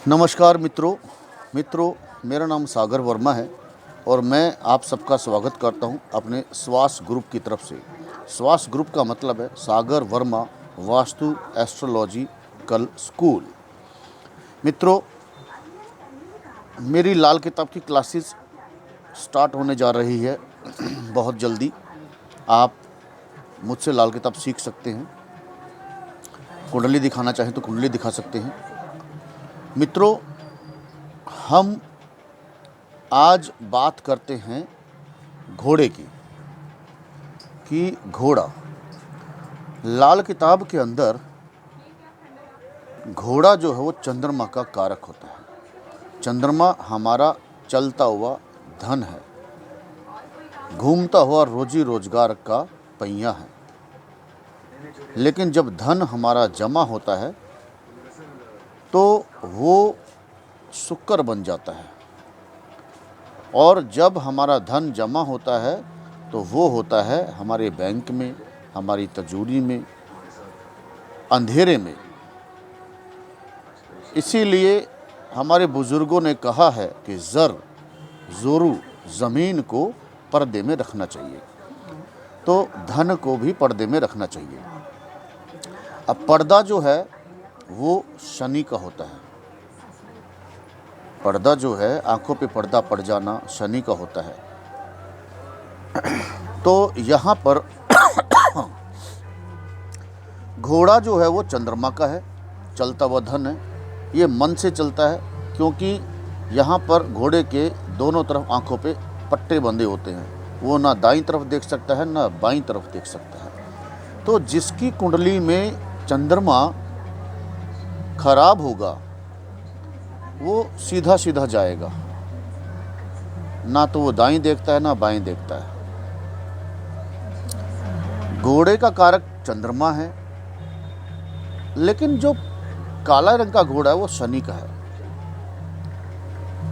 नमस्कार मित्रों, मेरा नाम सागर वर्मा है और मैं आप सबका स्वागत करता हूं अपने श्वास ग्रुप की तरफ से। श्वास ग्रुप का मतलब है सागर वर्मा वास्तु एस्ट्रोलॉजिकल स्कूल। मित्रों, मेरी लाल किताब की क्लासेस स्टार्ट होने जा रही है बहुत जल्दी। आप मुझसे लाल किताब सीख सकते हैं। कुंडली दिखाना चाहें तो कुंडली दिखा सकते हैं। मित्रों, हम आज बात करते हैं घोड़े की कि घोड़ा लाल किताब के अंदर घोड़ा जो है वो चंद्रमा का कारक होता है। चंद्रमा हमारा चलता हुआ धन है, घूमता हुआ रोजी रोजगार का पहिया है। लेकिन जब धन हमारा जमा होता है तो वो शुक्र बन जाता है, और जब हमारा धन जमा होता है तो वो होता है हमारे बैंक में, हमारी तिजोरी में, अंधेरे में। इसीलिए हमारे बुजुर्गों ने कहा है कि जोरू ज़मीन को पर्दे में रखना चाहिए, तो धन को भी पर्दे में रखना चाहिए। अब पर्दा जो है वो शनि का होता है। पर्दा जो है, आंखों पे पर्दा पड़ जाना, शनि का होता है। तो यहाँ पर घोड़ा जो है वो चंद्रमा का है, चलता हुआ धन है। ये मन से चलता है, क्योंकि यहाँ पर घोड़े के दोनों तरफ आंखों पे पट्टे बंधे होते हैं। वो ना दाईं तरफ देख सकता है ना बाईं तरफ देख सकता है। तो जिसकी कुंडली में चंद्रमा खराब होगा वो सीधा सीधा जाएगा, ना तो वो दाईं देखता है ना बाईं देखता है। घोड़े का कारक चंद्रमा है, लेकिन जो काला रंग का घोड़ा है वो शनि का है।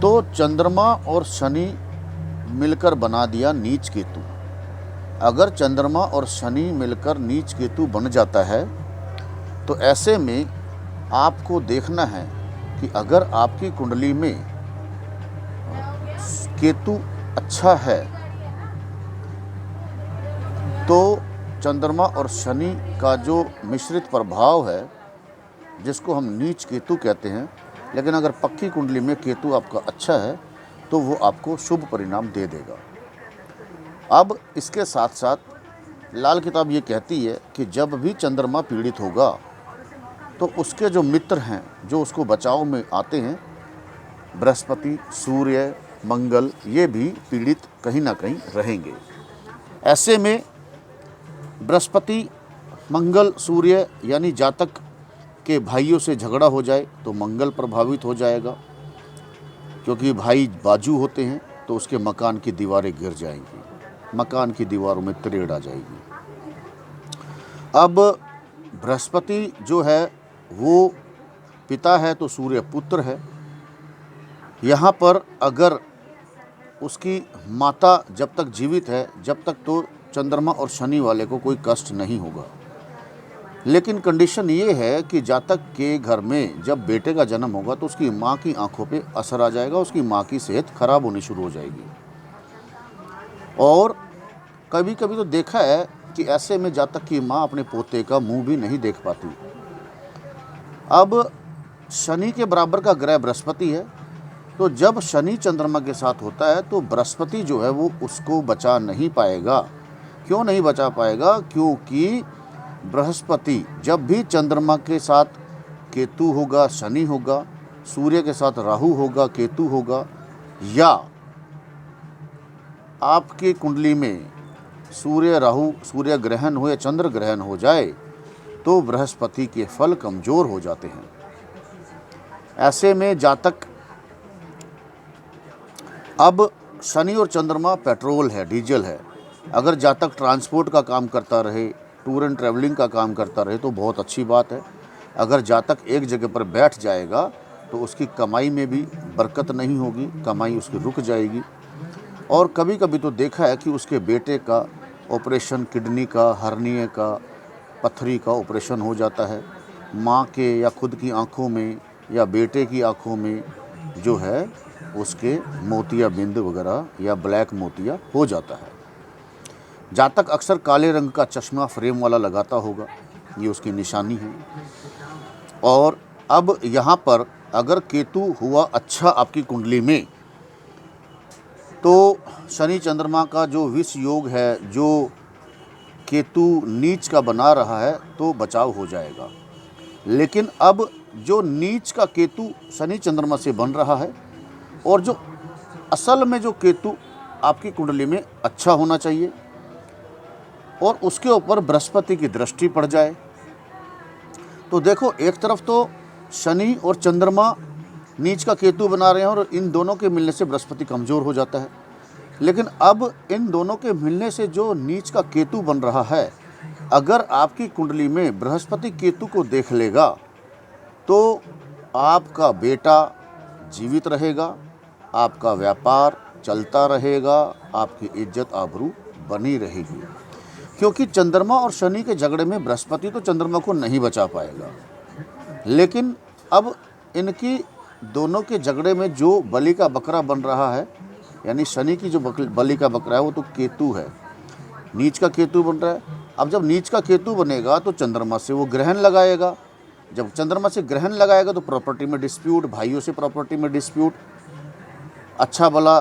तो चंद्रमा और शनि मिलकर बना दिया नीच केतु। अगर चंद्रमा और शनि मिलकर नीच केतु बन जाता है तो ऐसे में आपको देखना है कि अगर आपकी कुंडली में केतु अच्छा है तो चंद्रमा और शनि का जो मिश्रित प्रभाव है, जिसको हम नीच केतु कहते हैं, लेकिन अगर पक्की कुंडली में केतु आपका अच्छा है तो वो आपको शुभ परिणाम दे देगा। अब इसके साथ साथ लाल किताब ये कहती है कि जब भी चंद्रमा पीड़ित होगा तो उसके जो मित्र हैं, जो उसको बचाव में आते हैं, बृहस्पति, सूर्य, मंगल, ये भी पीड़ित कहीं ना कहीं रहेंगे। ऐसे में बृहस्पति, मंगल, सूर्य यानी जातक के भाइयों से झगड़ा हो जाए तो मंगल प्रभावित हो जाएगा, क्योंकि भाई बाजू होते हैं तो उसके मकान की दीवारें गिर जाएंगी, मकान की दीवारों में तरेड़ आ जाएगी। अब बृहस्पति जो है वो पिता है तो सूर्य पुत्र है। यहाँ पर अगर उसकी माता जब तक जीवित है, जब तक तो चंद्रमा और शनि वाले को कोई कष्ट नहीं होगा। लेकिन कंडीशन ये है कि जातक के घर में जब बेटे का जन्म होगा तो उसकी माँ की आंखों पे असर आ जाएगा, उसकी माँ की सेहत खराब होनी शुरू हो जाएगी। और कभी कभी तो देखा है कि ऐसे में जातक की माँ अपने पोते का मुंह भी नहीं देख पाती। अब शनि के बराबर का ग्रह बृहस्पति है, तो जब शनि चंद्रमा के साथ होता है तो बृहस्पति जो है वो उसको बचा नहीं पाएगा। क्यों नहीं बचा पाएगा? क्योंकि बृहस्पति जब भी चंद्रमा के साथ केतु होगा, शनि होगा, सूर्य के साथ राहु होगा, केतु होगा, या आपकी कुंडली में सूर्य राहु, सूर्य ग्रहण हो या चंद्र ग्रहण हो जाए तो बृहस्पति के फल कमजोर हो जाते हैं। ऐसे में जातक, अब शनि और चंद्रमा पेट्रोल है, डीजल है। अगर जातक ट्रांसपोर्ट का काम करता रहे, टूर एंड ट्रैवलिंग का काम करता रहे तो बहुत अच्छी बात है। अगर जातक एक जगह पर बैठ जाएगा तो उसकी कमाई में भी बरकत नहीं होगी, कमाई उसकी रुक जाएगी। और कभी कभी तो देखा है कि उसके बेटे का ऑपरेशन, किडनी का, हर्निया का, पथरी का ऑपरेशन हो जाता है। माँ के या खुद की आँखों में या बेटे की आँखों में जो है उसके मोतिया बिंद वगैरह या ब्लैक मोतिया हो जाता है। जातक अक्सर काले रंग का चश्मा फ्रेम वाला लगाता होगा, ये उसकी निशानी है। और अब यहाँ पर अगर केतु हुआ अच्छा आपकी कुंडली में, तो शनि चंद्रमा का जो विष योग है, जो केतु नीच का बना रहा है, तो बचाव हो जाएगा। लेकिन अब जो नीच का केतु शनि चंद्रमा से बन रहा है और जो असल में जो केतु आपकी कुंडली में अच्छा होना चाहिए और उसके ऊपर बृहस्पति की दृष्टि पड़ जाए, तो देखो एक तरफ तो शनि और चंद्रमा नीच का केतु बना रहे हैं और इन दोनों के मिलने से बृहस्पति कमज़ोर हो जाता है। लेकिन अब इन दोनों के मिलने से जो नीच का केतु बन रहा है, अगर आपकी कुंडली में बृहस्पति केतु को देख लेगा तो आपका बेटा जीवित रहेगा, आपका व्यापार चलता रहेगा, आपकी इज्जत आबरू बनी रहेगी। क्योंकि चंद्रमा और शनि के झगड़े में बृहस्पति तो चंद्रमा को नहीं बचा पाएगा, लेकिन अब इनकी दोनों के झगड़े में जो बलि का बकरा बन रहा है, यानी शनि की जो बलि का बकरा है वो तो केतु है, नीच का केतु बन रहा है। अब जब नीच का केतु बनेगा तो चंद्रमा से वो ग्रहण लगाएगा, जब चंद्रमा से ग्रहण लगाएगा तो प्रॉपर्टी में डिस्प्यूट, भाइयों से प्रॉपर्टी में डिस्प्यूट, अच्छा भला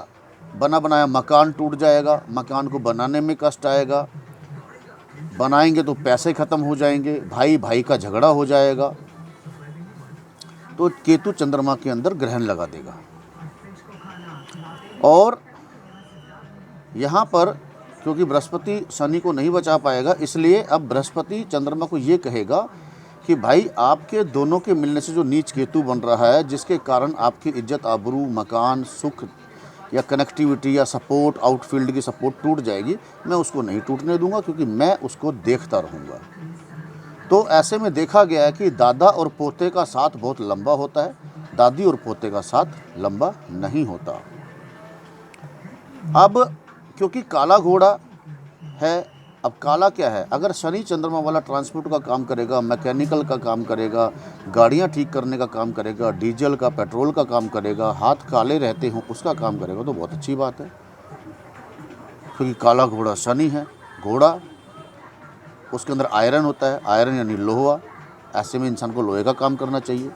बना बनाया मकान टूट जाएगा, मकान को बनाने में कष्ट आएगा, बनाएंगे तो पैसे ख़त्म हो जाएंगे, भाई भाई का झगड़ा हो जाएगा। तो केतु चंद्रमा के अंदर ग्रहण लगा देगा। और यहाँ पर क्योंकि बृहस्पति शनि को नहीं बचा पाएगा, इसलिए अब बृहस्पति चंद्रमा को ये कहेगा कि भाई आपके दोनों के मिलने से जो नीच केतु बन रहा है, जिसके कारण आपकी इज्जत आबरू, मकान, सुख या कनेक्टिविटी या सपोर्ट, आउटफील्ड की सपोर्ट टूट जाएगी, मैं उसको नहीं टूटने दूंगा क्योंकि मैं उसको देखता रहूँगा। तो ऐसे में देखा गया है कि दादा और पोते का साथ बहुत लंबा होता है, दादी और पोते का साथ लंबा नहीं होता। अब क्योंकि काला घोड़ा है, अब काला क्या है, अगर शनि चंद्रमा वाला ट्रांसपोर्ट का काम करेगा, मैकेनिकल का काम करेगा, गाड़ियां ठीक करने का काम करेगा, डीजल का, पेट्रोल का काम करेगा, हाथ काले रहते हों उसका काम करेगा, तो बहुत अच्छी बात है। क्योंकि काला घोड़ा शनि है, घोड़ा उसके अंदर आयरन होता है, आयरन यानी लोहा, ऐसे में इंसान को लोहे का काम करना चाहिए।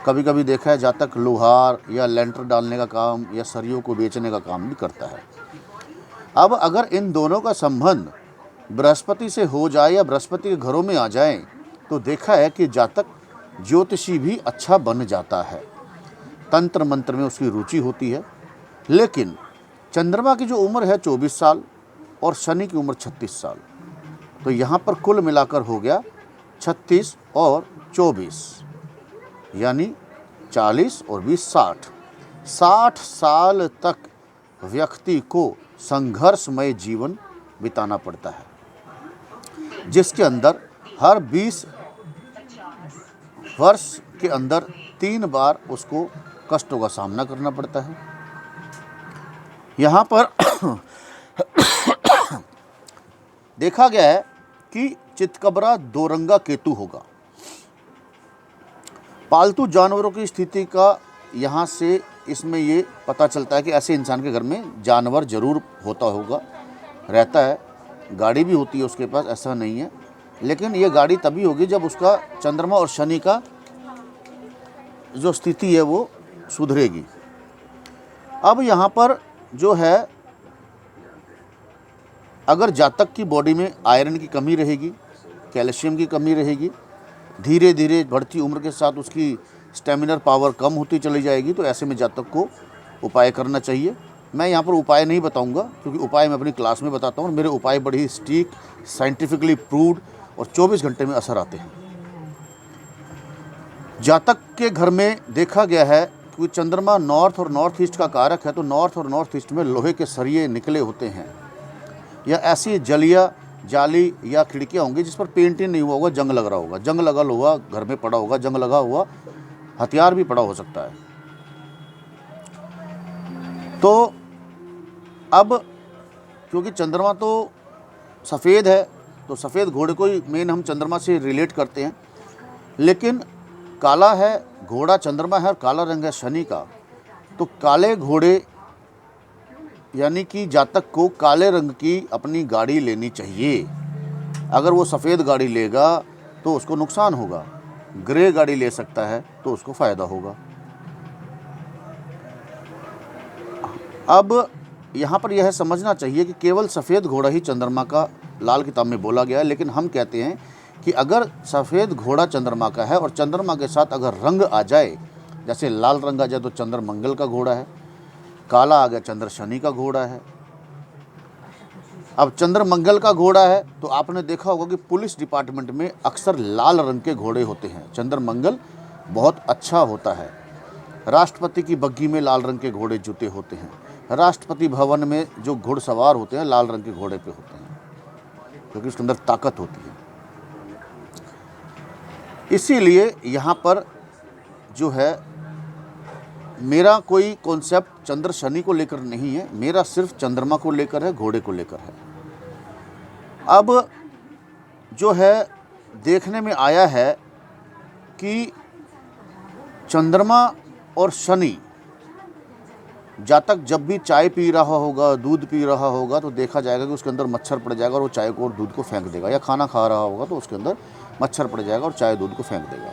कभी कभी देखा है जातक लोहार या लेंटर डालने का काम या सरियों को बेचने का काम भी करता है। अब अगर इन दोनों का संबंध बृहस्पति से हो जाए या बृहस्पति के घरों में आ जाए, तो देखा है कि जातक ज्योतिषी भी अच्छा बन जाता है, तंत्र मंत्र में उसकी रुचि होती है। लेकिन चंद्रमा की जो उम्र है 24 साल और शनि की उम्र 36 साल, तो यहाँ पर कुल मिलाकर हो गया 36 और 24, यानी 40 और 20 60। 60 साल तक व्यक्ति को संघर्षमय जीवन बिताना पड़ता है, जिसके अंदर हर 20 वर्ष के अंदर 3 बार उसको कष्टों का सामना करना पड़ता है। यहाँ पर देखा गया है कि चितकबरा दोरंगा केतु होगा। पालतू जानवरों की स्थिति का यहाँ से इसमें ये पता चलता है कि ऐसे इंसान के घर में जानवर जरूर होता होगा, रहता है, गाड़ी भी होती है उसके पास, ऐसा नहीं है। लेकिन ये गाड़ी तभी होगी जब उसका चंद्रमा और शनि का जो स्थिति है वो सुधरेगी। अब यहाँ पर जो है, अगर जातक की बॉडी में आयरन की कमी रहेगी, कैल्शियम की कमी रहेगी, धीरे धीरे बढ़ती उम्र के साथ उसकी स्टेमिनर पावर कम होती चली जाएगी, तो ऐसे में जातक को उपाय करना चाहिए। मैं यहाँ पर उपाय नहीं बताऊंगा क्योंकि उपाय मैं अपनी क्लास में बताता हूँ और मेरे उपाय बड़ी ही स्टीक, साइंटिफिकली प्रूव्ड और 24 घंटे में असर आते हैं। जातक के घर में देखा गया है कि चंद्रमा नॉर्थ और नॉर्थ ईस्ट का कारक है, तो नॉर्थ और नॉर्थ ईस्ट में लोहे के सरिये निकले होते हैं या ऐसी जलिया जाली या खिड़कियाँ होंगी जिस पर पेंटिंग नहीं हुआ होगा, जंग लग रहा होगा, जंग लगा हुआ घर में पड़ा होगा, जंग लगा हुआ हथियार भी पड़ा हो सकता है। तो अब क्योंकि चंद्रमा तो सफ़ेद है, तो सफ़ेद घोड़े को ही मेन हम चंद्रमा से रिलेट करते हैं। लेकिन काला है घोड़ा चंद्रमा है और काला रंग है शनि का, तो काले घोड़े यानी कि जातक को काले रंग की अपनी गाड़ी लेनी चाहिए। अगर वो सफ़ेद गाड़ी लेगा तो उसको नुकसान होगा, ग्रे गाड़ी ले सकता है तो उसको फ़ायदा होगा। अब यहाँ पर यह समझना चाहिए कि केवल सफ़ेद घोड़ा ही चंद्रमा का लाल किताब में बोला गया है, लेकिन हम कहते हैं कि अगर सफ़ेद घोड़ा चंद्रमा का है और चंद्रमा के साथ अगर रंग आ जाए, जैसे लाल रंग आ जाए तो चंद्र मंगल का घोड़ा है, काला आ गया चंद्र शनि का घोड़ा है। अब चंद्र मंगल का घोड़ा है तो आपने देखा होगा कि पुलिस डिपार्टमेंट में अक्सर लाल रंग के घोड़े होते हैं, चंद्र मंगल बहुत अच्छा होता है। राष्ट्रपति की बग्घी में लाल रंग के घोड़े जुते होते हैं, राष्ट्रपति भवन में जो घुड़सवार होते हैं लाल रंग के घोड़े पे होते हैं, क्योंकि उसके अंदर ताकत होती है। इसीलिए यहाँ पर जो है मेरा कोई कॉन्सेप्ट चंद्र शनि को लेकर नहीं है, मेरा सिर्फ चंद्रमा को लेकर है, घोड़े को लेकर है। अब जो है देखने में आया है कि चंद्रमा और शनि, जातक जब भी चाय पी रहा होगा, दूध पी रहा होगा, तो देखा जाएगा कि उसके अंदर मच्छर पड़ जाएगा और वो चाय को और दूध को फेंक देगा, या खाना खा रहा होगा तो उसके अंदर मच्छर पड़ जाएगा और चाय दूध को फेंक देगा।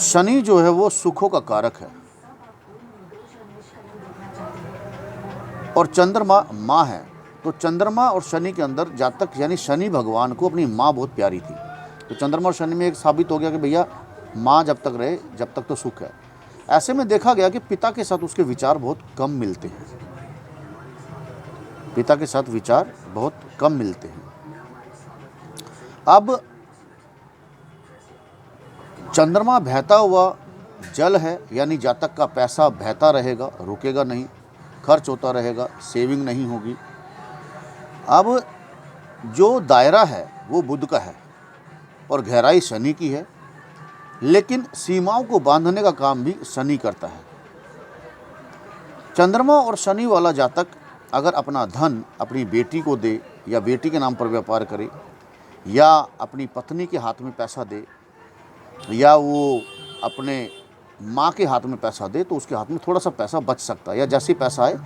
शनि जो है वो सुखों का कारक है और चंद्रमा माँ है, तो चंद्रमा और शनि के अंदर जातक यानी शनि भगवान को अपनी माँ बहुत प्यारी थी, तो चंद्रमा और शनि में एक साबित हो गया कि भैया माँ जब तक रहे जब तक तो सुख है। ऐसे में देखा गया कि पिता के साथ उसके विचार बहुत कम मिलते हैं, पिता के साथ विचार बहुत कम मिलते हैं। अब चंद्रमा बहता हुआ जल है, यानी जातक का पैसा बहता रहेगा, रुकेगा नहीं, खर्च होता रहेगा, सेविंग नहीं होगी। अब जो दायरा है वो बुध का है और गहराई शनि की है, लेकिन सीमाओं को बांधने का काम भी शनि करता है। चंद्रमा और शनि वाला जातक अगर अपना धन अपनी बेटी को दे या बेटी के नाम पर व्यापार करे या अपनी पत्नी के हाथ में पैसा दे या वो अपने माँ के हाथ में पैसा दे, तो उसके हाथ में थोड़ा सा पैसा बच सकता है, या जैसे पैसा आए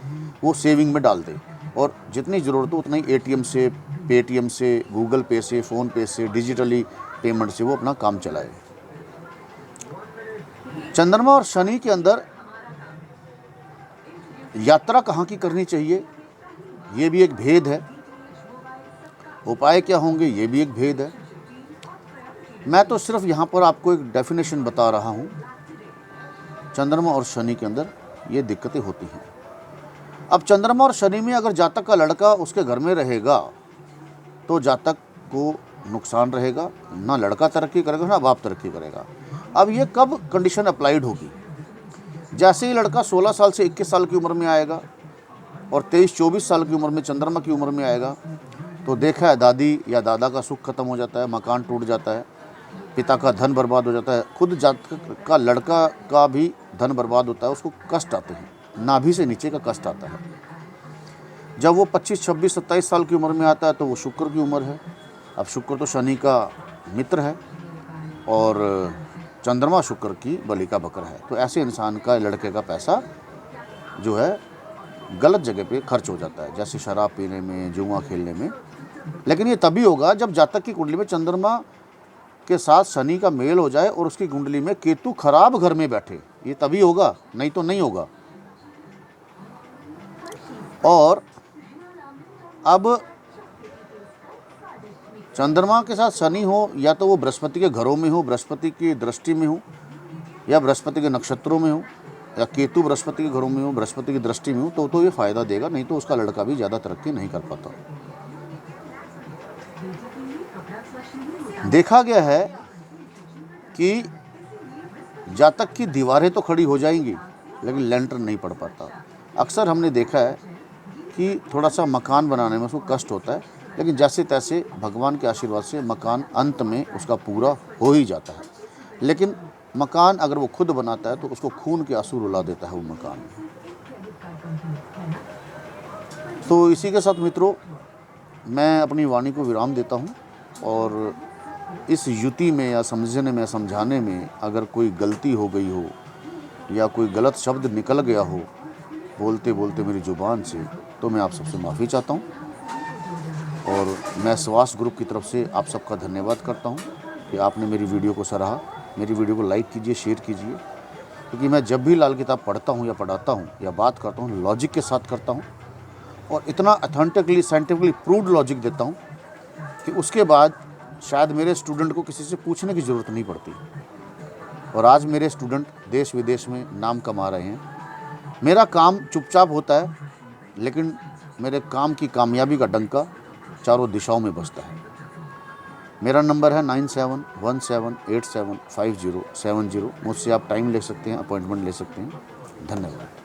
वो सेविंग में डाल दे और जितनी ज़रूरत हो उतना ही एटीएम से, पेटीएम से, गूगल पे से, फ़ोन पे से, डिजिटली पेमेंट से वो अपना काम चलाए। चंद्रमा और शनि के अंदर यात्रा कहाँ की करनी चाहिए ये भी एक भेद है, उपाय क्या होंगे ये भी एक भेद है। मैं तो सिर्फ यहाँ पर आपको एक डेफिनेशन बता रहा हूँ, चंद्रमा और शनि के अंदर ये दिक्कतें होती हैं। अब चंद्रमा और शनि में अगर जातक का लड़का उसके घर में रहेगा तो जातक को नुकसान रहेगा, ना लड़का तरक्की करेगा ना बाप तरक्की करेगा। अब ये कब कंडीशन अप्लाइड होगी? जैसे ही लड़का 16 साल से 21 साल की उम्र में आएगा और 23-24 साल की उम्र में चंद्रमा की उम्र में आएगा, तो देखा है दादी या दादा का सुख खत्म हो जाता है, मकान टूट जाता है, पिता का धन बर्बाद हो जाता है, खुद जातक का लड़का का भी धन बर्बाद होता है, उसको कष्ट आते हैं, नाभि से नीचे का कष्ट आता है। जब वो 25, 26, 27 साल की उम्र में आता है तो वो शुक्र की उम्र है। अब शुक्र तो शनि का मित्र है और चंद्रमा शुक्र की बलि का बकर है, तो ऐसे इंसान का, लड़के का पैसा जो है गलत जगह पे खर्च हो जाता है, जैसे शराब पीने में, जुआ खेलने में। लेकिन ये तभी होगा जब जातक की कुंडली में चंद्रमा के साथ शनि का मेल हो जाए और उसकी कुंडली में केतु खराब घर में बैठे, ये तभी होगा, नहीं तो नहीं होगा। और अब चंद्रमा के साथ शनि हो या तो वो बृहस्पति के घरों में हो, बृहस्पति की दृष्टि में हो, या बृहस्पति के नक्षत्रों में हो, या केतु बृहस्पति के घरों में हो, बृहस्पति की दृष्टि में हो, तो ये फ़ायदा देगा, नहीं तो उसका लड़का भी ज़्यादा तरक्की नहीं कर पाता। देखा गया है कि जातक की दीवारें तो खड़ी हो जाएंगी लेकिन लेंटर नहीं पड़ पाता। अक्सर हमने देखा है कि थोड़ा सा मकान बनाने में उसको कष्ट होता है, लेकिन जैसे तैसे भगवान के आशीर्वाद से मकान अंत में उसका पूरा हो ही जाता है। लेकिन मकान अगर वो खुद बनाता है तो उसको खून के आंसू रुला देता है वो मकान। तो इसी के साथ मित्रों मैं अपनी वाणी को विराम देता हूँ और इस युति में या समझने में समझाने में अगर कोई गलती हो गई हो या कोई गलत शब्द निकल गया हो बोलते बोलते मेरी ज़ुबान से, तो मैं आप सबसे माफ़ी चाहता हूँ। और मैं स्वास्थ्य ग्रुप की तरफ से आप सबका धन्यवाद करता हूँ कि आपने मेरी वीडियो को सराहा। मेरी वीडियो को लाइक कीजिए, शेयर कीजिए, क्योंकि मैं जब भी लाल किताब पढ़ता हूँ या पढ़ाता हूँ या बात करता हूँ लॉजिक के साथ करता हूँ और इतना अथेंटिकली साइंटिफिकली प्रूव्ड लॉजिक देता हूँ कि उसके बाद शायद मेरे स्टूडेंट को किसी से पूछने की ज़रूरत नहीं पड़ती। और आज मेरे स्टूडेंट देश विदेश में नाम कमा रहे हैं। मेरा काम चुपचाप होता है, लेकिन मेरे काम की कामयाबी का डंका चारों दिशाओं में बजता है। मेरा नंबर है 9717875070। मुझसे आप टाइम ले सकते हैं, अपॉइंटमेंट ले सकते हैं। धन्यवाद।